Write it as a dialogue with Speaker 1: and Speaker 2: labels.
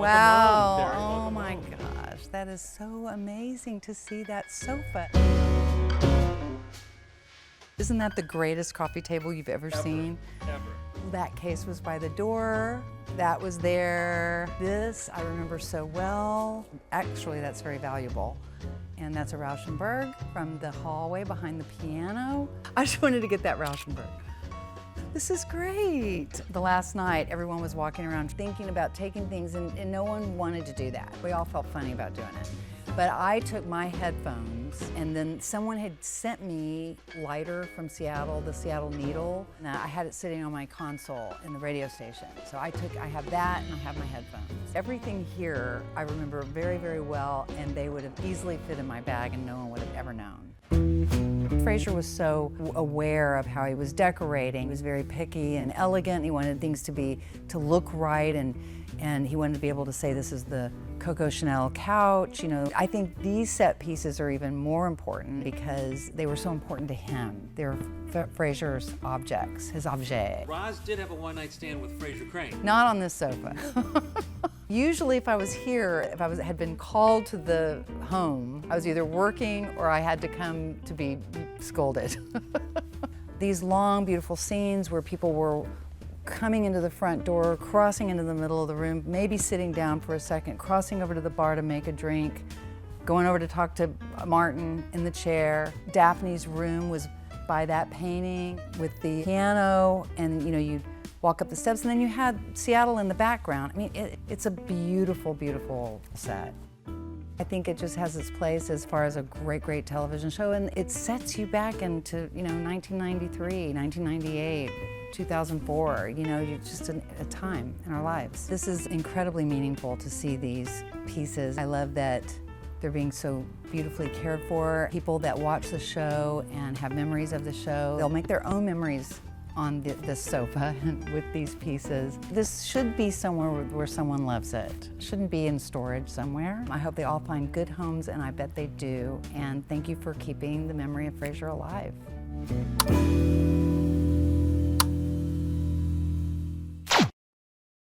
Speaker 1: Wow.
Speaker 2: Welcome home, Peri.
Speaker 1: Oh
Speaker 2: Welcome
Speaker 1: my
Speaker 2: home.
Speaker 1: gosh. That is so amazing to see that sofa. Isn't that the greatest coffee table you've ever seen?
Speaker 2: Ever.
Speaker 1: That case was by the door. That was there. This I remember so well. Actually, that's very valuable. And that's a Rauschenberg from the hallway behind the piano. I just wanted to get that Rauschenberg. This is great. The last night, everyone was walking around thinking about taking things, and no one wanted to do that. We all felt funny about doing it. But I took my headphones, and then someone had sent me lighter from Seattle, the Seattle Needle. And I had it sitting on my console in the radio station. So I have that, and I have my headphones. Everything here I remember very, very well, and they would have easily fit in my bag, and no one would have ever known. Frasier was so aware of how he was decorating. He was very picky and elegant. He wanted things to look right, and he wanted to be able to say this is the Coco Chanel couch. You know, I think these set pieces are even more important because they were so important to him. They're Frasier's objects, his objet.
Speaker 2: Roz did have a one-night stand with Frasier Crane.
Speaker 1: Not on this sofa. Usually if I was here, if I had been called to the home, I was either working or I had to come to be scolded. These long, beautiful scenes where people were coming into the front door, crossing into the middle of the room, maybe sitting down for a second, crossing over to the bar to make a drink, going over to talk to Martin in the chair. Daphne's room was by that painting with the piano, and you know, you'd walk up the steps, and then you had Seattle in the background. I mean, it's a beautiful, beautiful set. I think it just has its place as far as a great, great television show, and it sets you back into, you know, 1993, 1998, 2004, you know, you're just a time in our lives. This is incredibly meaningful to see these pieces. I love that they're being so beautifully cared for. People that watch the show and have memories of the show, they'll make their own memories on this sofa with these pieces. This should be somewhere where someone loves it. It shouldn't be in storage somewhere. I hope they all find good homes, and I bet they do. And thank you for keeping the memory of Frasier alive.